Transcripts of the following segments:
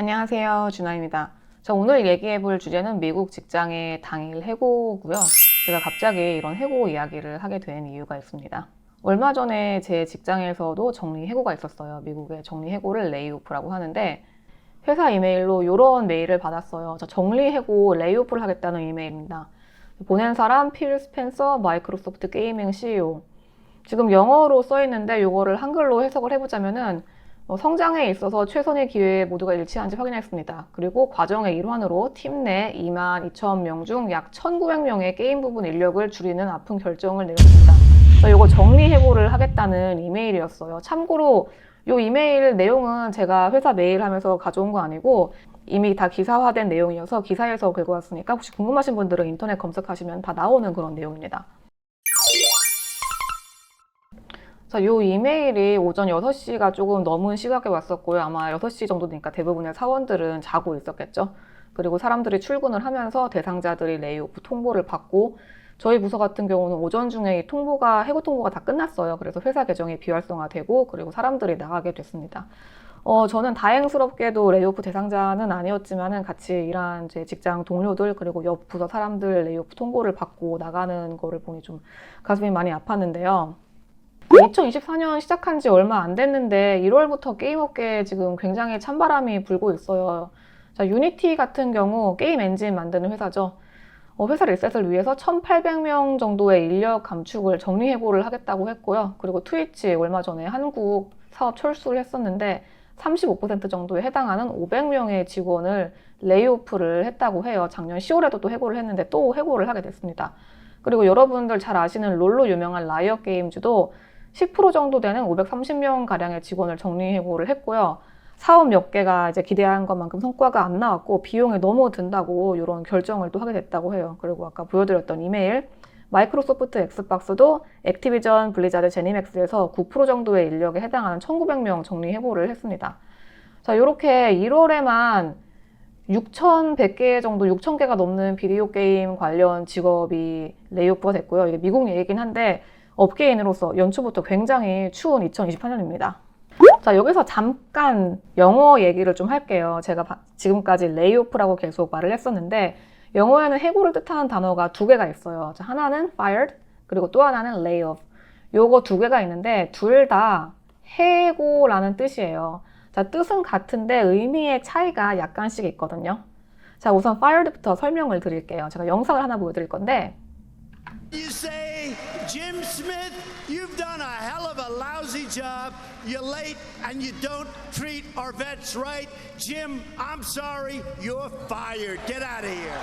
안녕하세요, 준하입니다. 저 오늘 얘기해 볼 주제는 미국 직장의 당일 해고고요. 제가 갑자기 이런 해고 이야기를 하게 된 이유가 있습니다. 얼마 전에 제 직장에서도 정리해고가 있었어요. 미국의 정리해고를 레이오프라고 하는데 회사 이메일로 이런 메일을 받았어요. 저 정리해고 레이오프를 하겠다는 이메일입니다. 보낸 사람 필 스펜서 마이크로소프트 게이밍 CEO. 지금 영어로 써 있는데 이거를 한글로 해석을 해보자면은 성장에 있어서 최선의 기회에 모두가 일치한지 확인했습니다. 그리고 과정의 일환으로 팀 내 22,000명 중 약 1,900명의 게임 부분 인력을 줄이는 아픈 결정을 내렸습니다. 이거 정리해고를 하겠다는 이메일이었어요. 참고로 이 이메일 내용은 제가 회사 메일 하면서 가져온 거 아니고 이미 다 기사화된 내용이어서 기사에서 긁어 왔으니까 혹시 궁금하신 분들은 인터넷 검색하시면 다 나오는 그런 내용입니다. 자, 이 이메일이 오전 6시가 조금 넘은 시각에 왔었고요. 아마 6시 정도 되니까 대부분의 사원들은 자고 있었겠죠. 그리고 사람들이 출근을 하면서 대상자들이 레이오프 통보를 받고 저희 부서 같은 경우는 오전 중에 해고 통보가 다 끝났어요. 그래서 회사 계정이 비활성화되고 그리고 사람들이 나가게 됐습니다. 저는 다행스럽게도 레이오프 대상자는 아니었지만은 같이 일한 제 직장 동료들 그리고 옆 부서 사람들 레이오프 통보를 받고 나가는 거를 보니 좀 가슴이 많이 아팠는데요. 2024년 시작한 지 얼마 안 됐는데 1월부터 게임업계에 지금 굉장히 찬바람이 불고 있어요. 자, 유니티 같은 경우 게임 엔진 만드는 회사죠. 회사 리셋을 위해서 1,800명 정도의 인력 감축을 정리해고를 하겠다고 했고요. 그리고 트위치 얼마 전에 한국 사업 철수를 했었는데 35% 정도에 해당하는 500명의 직원을 레이오프를 했다고 해요. 작년 10월에도 또 해고를 했는데 또 해고를 하게 됐습니다. 그리고 여러분들 잘 아시는 롤로 유명한 라이엇 게임즈도 10% 정도 되는 530명 가량의 직원을 정리해고를 했고요. 사업 몇 개가 이제 기대한 것만큼 성과가 안 나왔고 비용이 너무 든다고 이런 결정을 또 하게 됐다고 해요. 그리고 아까 보여드렸던 이메일, 마이크로소프트 엑스박스도 액티비전, 블리자드, 제니맥스에서 9% 정도의 인력에 해당하는 1,900명 정리해고를 했습니다. 자, 이렇게 1월에만 6,100개 정도, 6,000개가 넘는 비디오 게임 관련 직업이 레이오프가 됐고요. 이게 미국 얘기긴 한데 업계인으로서 연초부터 굉장히 추운 2024년입니다. 자, 여기서 잠깐 영어 얘기를 좀 할게요. 제가 지금까지 레이오프라고 계속 말을 했었는데 영어에는 해고를 뜻하는 단어가 두 개가 있어요. 자, 하나는 fired, 그리고 또 하나는 layoff. 요거 두 개가 있는데 둘 다 해고라는 뜻이에요. 자, 뜻은 같은데 의미의 차이가 약간씩 있거든요. 자, 우선 fired부터 설명을 드릴게요. 제가 영상을 하나 보여드릴 건데 You say, Jim Smith, you've done a hell of a lousy job. You're late and you don't treat our vets right. Jim, I'm sorry, you're fired. Get out of here.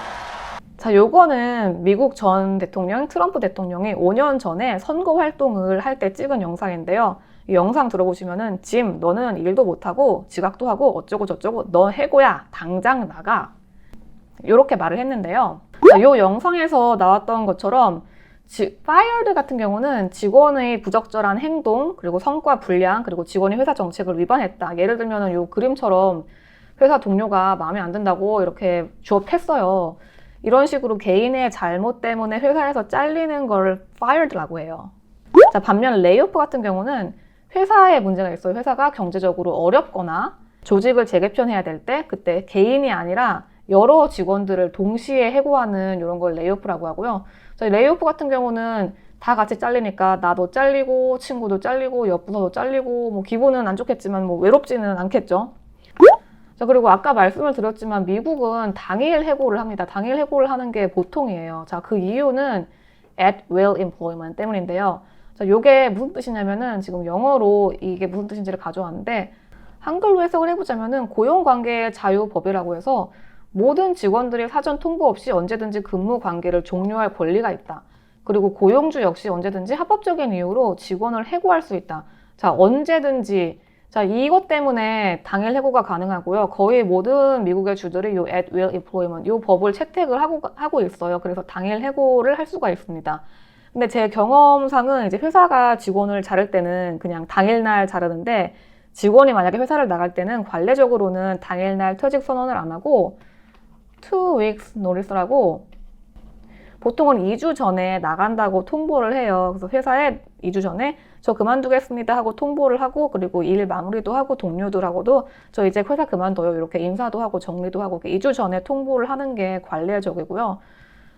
자, 요거는 미국 전 대통령 트럼프 대통령이 5년 전에 선거 활동을 할 때 찍은 영상인데요. 이 영상 들어보시면은 짐, 너는 일도 못하고 지각도 하고 어쩌고 저쩌고 너 해고야. 당장 나가. 이렇게 말을 했는데요. 자, 요 영상에서 나왔던 것처럼 fired 같은 경우는 직원의 부적절한 행동, 그리고 성과 불량, 그리고 직원이 회사 정책을 위반했다. 예를 들면은 요 그림처럼 회사 동료가 마음에 안 든다고 이렇게 주업했어요. 이런 식으로 개인의 잘못 때문에 회사에서 잘리는 걸 fired라고 해요. 자, 반면 레이오프 같은 경우는 회사에 문제가 있어요. 회사가 경제적으로 어렵거나 조직을 재개편해야 될 때 그때 개인이 아니라 여러 직원들을 동시에 해고하는 이런 걸 레이오프라고 하고요. 저희 레이오프 같은 경우는 다 같이 잘리니까 나도 잘리고 친구도 잘리고 옆 부서도 잘리고 뭐 기분은 안 좋겠지만 뭐 외롭지는 않겠죠. 자, 그리고 아까 말씀을 드렸지만 미국은 당일 해고를 합니다. 당일 해고를 하는 게 보통이에요. 자, 그 이유는 at will employment 때문인데요. 자, 요게 무슨 뜻이냐면은 지금 영어로 이게 무슨 뜻인지를 가져왔는데 한글로 해석을 해보자면은 고용관계의 자유법이라고 해서 모든 직원들이 사전 통보 없이 언제든지 근무 관계를 종료할 권리가 있다. 그리고 고용주 역시 언제든지 합법적인 이유로 직원을 해고할 수 있다. 자, 언제든지. 자, 이것 때문에 당일 해고가 가능하고요. 거의 모든 미국의 주들이 이 at will employment, 이 법을 채택을 하고 있어요. 그래서 당일 해고를 할 수가 있습니다. 근데 제 경험상은 이제 회사가 직원을 자를 때는 그냥 당일날 자르는데 직원이 만약에 회사를 나갈 때는 관례적으로는 당일날 퇴직 선언을 안 하고 2 weeks notice라고 보통은 2주 전에 나간다고 통보를 해요. 그래서 회사에 2주 전에 저 그만두겠습니다 하고 통보를 하고, 그리고 일 마무리도 하고 동료들하고도 저 이제 회사 그만둬요 이렇게 인사도 하고 정리도 하고 2주 전에 통보를 하는 게 관례적이고요.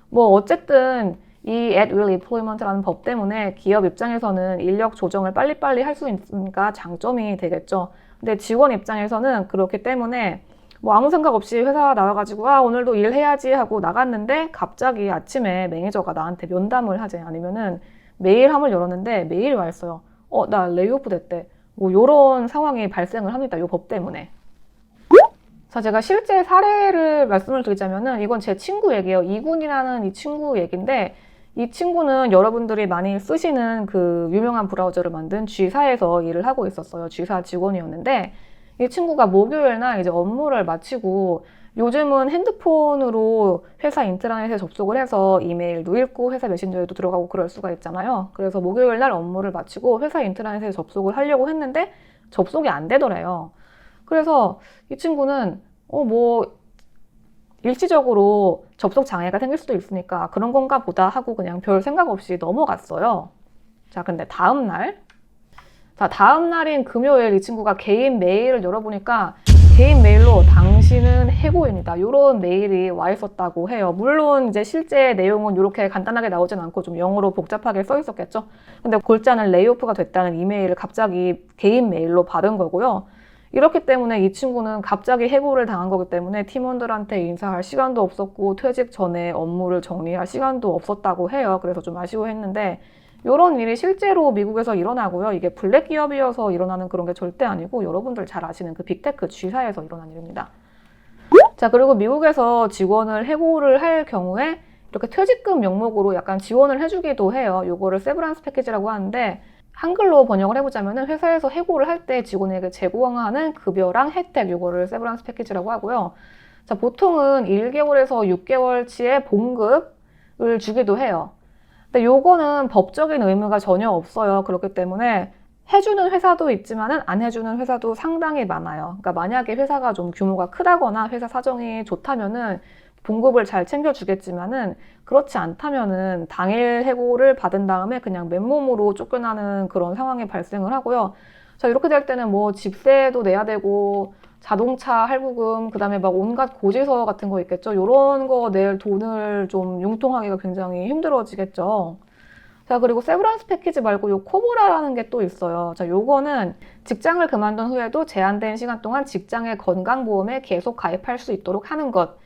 뭐 어쨌든 이 at will employment라는 법 때문에 기업 입장에서는 인력 조정을 빨리빨리 할 수 있으니까 장점이 되겠죠. 근데 직원 입장에서는 그렇기 때문에 뭐 아무 생각 없이 회사 나와가지고 아 오늘도 일해야지 하고 나갔는데 갑자기 아침에 매니저가 나한테 면담을 하지, 아니면은 메일함을 열었는데 메일이 와 있어요. 나 레이오프 됐대. 뭐 요런 상황이 발생을 합니다. 요 법 때문에. 자, 제가 실제 사례를 말씀을 드리자면은 이건 제 친구 얘기예요. 이군이라는 이 친구 얘기인데, 이 친구는 여러분들이 많이 쓰시는 그 유명한 브라우저를 만든 G사에서 일을 하고 있었어요. G사 직원이었는데, 이 친구가 목요일 날 이제 업무를 마치고, 요즘은 핸드폰으로 회사 인트라넷에 접속을 해서 이메일도 읽고 회사 메신저에도 들어가고 그럴 수가 있잖아요. 그래서 목요일 날 업무를 마치고 회사 인트라넷에 접속을 하려고 했는데 접속이 안 되더래요. 그래서 이 친구는 뭐 일시적으로 접속 장애가 생길 수도 있으니까 그런 건가 보다 하고 그냥 별 생각 없이 넘어갔어요. 자, 근데 다음 날인 금요일 이 친구가 개인 메일을 열어보니까 개인 메일로 당신은 해고입니다, 이런 메일이 와 있었다고 해요. 물론 이제 실제 내용은 이렇게 간단하게 나오진 않고 좀 영어로 복잡하게 써 있었겠죠. 근데 골자는 레이오프가 됐다는 이메일을 갑자기 개인 메일로 받은 거고요. 이렇기 때문에 이 친구는 갑자기 해고를 당한 거기 때문에 팀원들한테 인사할 시간도 없었고 퇴직 전에 업무를 정리할 시간도 없었다고 해요. 그래서 좀 아쉬워했는데, 이런 일이 실제로 미국에서 일어나고요. 이게 블랙 기업이어서 일어나는 그런 게 절대 아니고 여러분들 잘 아시는 그 빅테크 G사에서 일어난 일입니다. 자, 그리고 미국에서 직원을 해고를 할 경우에 이렇게 퇴직금 명목으로 약간 지원을 해주기도 해요. 요거를 세브란스 패키지라고 하는데, 한글로 번역을 해보자면은 회사에서 해고를 할 때 직원에게 제공하는 급여랑 혜택, 요거를 세브란스 패키지라고 하고요. 자, 보통은 1개월에서 6개월치의 봉급을 주기도 해요. 근데 요거는 법적인 의무가 전혀 없어요. 그렇기 때문에 해주는 회사도 있지만은 안 해주는 회사도 상당히 많아요. 그러니까 만약에 회사가 좀 규모가 크다거나 회사 사정이 좋다면은 봉급을 잘 챙겨주겠지만은, 그렇지 않다면은 당일 해고를 받은 다음에 그냥 맨몸으로 쫓겨나는 그런 상황이 발생을 하고요. 자, 이렇게 될 때는 뭐 집세도 내야 되고 자동차 할부금, 그 다음에 막 온갖 고지서 같은 거 있겠죠. 이런 거 낼 돈을 좀 융통하기가 굉장히 힘들어지겠죠. 자, 그리고 세브란스 패키지 말고 요 코브라라는 게 또 있어요. 자, 요거는 직장을 그만둔 후에도 제한된 시간 동안 직장의 건강보험에 계속 가입할 수 있도록 하는 것.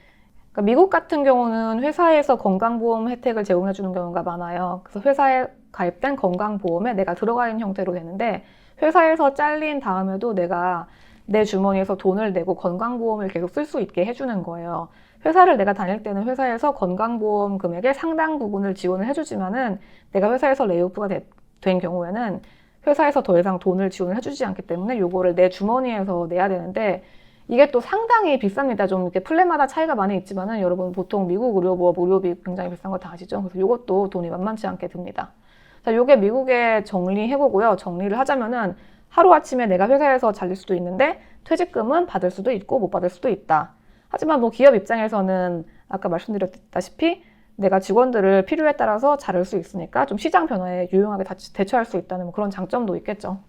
그러니까 미국 같은 경우는 회사에서 건강보험 혜택을 제공해 주는 경우가 많아요. 그래서 회사에 가입된 건강보험에 내가 들어가 있는 형태로 되는데, 회사에서 잘린 다음에도 내가 내 주머니에서 돈을 내고 건강보험을 계속 쓸 수 있게 해주는 거예요. 회사를 내가 다닐 때는 회사에서 건강보험 금액의 상당 부분을 지원을 해주지만은, 내가 회사에서 레이오프가 된 경우에는 회사에서 더 이상 돈을 지원을 해주지 않기 때문에 요거를 내 주머니에서 내야 되는데, 이게 또 상당히 비쌉니다. 좀 이렇게 플랜마다 차이가 많이 있지만은, 여러분 보통 미국 의료보험 의료비 굉장히 비싼 거 다 아시죠? 그래서 요것도 돈이 만만치 않게 듭니다. 자, 요게 미국의 정리해보고요. 정리를 하자면은 하루아침에 내가 회사에서 잘릴 수도 있는데 퇴직금은 받을 수도 있고 못 받을 수도 있다. 하지만 뭐 기업 입장에서는 아까 말씀드렸다시피 내가 직원들을 필요에 따라서 자를 수 있으니까 좀 시장 변화에 유용하게 대처할 수 있다는 뭐 그런 장점도 있겠죠.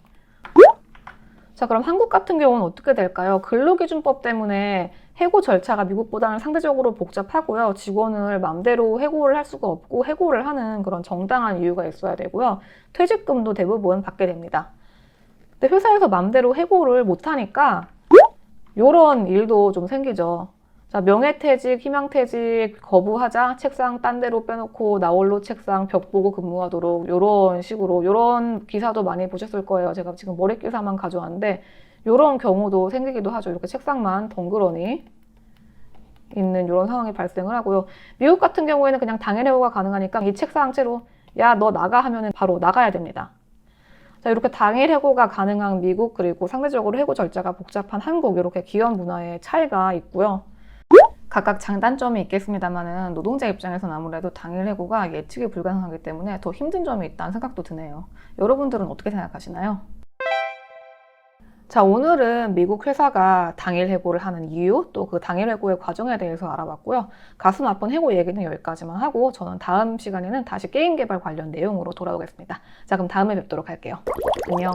자, 그럼 한국 같은 경우는 어떻게 될까요? 근로기준법 때문에 해고 절차가 미국보다는 상대적으로 복잡하고요. 직원을 마음대로 해고를 할 수가 없고 해고를 하는 그런 정당한 이유가 있어야 되고요. 퇴직금도 대부분 받게 됩니다. 근데 회사에서 마음대로 해고를 못하니까 이런 일도 좀 생기죠. 자, 명예퇴직, 희망퇴직 거부하자, 책상 딴 데로 빼놓고 나홀로 책상 벽 보고 근무하도록, 이런 식으로, 이런 기사도 많이 보셨을 거예요. 제가 지금 머릿 기사만 가져왔는데 이런 경우도 생기기도 하죠. 이렇게 책상만 덩그러니 있는 이런 상황이 발생을 하고요. 미국 같은 경우에는 그냥 당일 해고가 가능하니까 이 책상 채로 야, 너 나가 하면은 바로 나가야 됩니다. 자, 이렇게 당일 해고가 가능한 미국, 그리고 상대적으로 해고 절차가 복잡한 한국, 이렇게 기업 문화의 차이가 있고요. 각각 장단점이 있겠습니다만은 노동자 입장에서는 아무래도 당일 해고가 예측이 불가능하기 때문에 더 힘든 점이 있다는 생각도 드네요. 여러분들은 어떻게 생각하시나요? 자, 오늘은 미국 회사가 당일 해고를 하는 이유, 또 그 당일 해고의 과정에 대해서 알아봤고요. 가슴 아픈 해고 얘기는 여기까지만 하고 저는 다음 시간에는 다시 게임 개발 관련 내용으로 돌아오겠습니다. 자, 그럼 다음에 뵙도록 할게요. 안녕.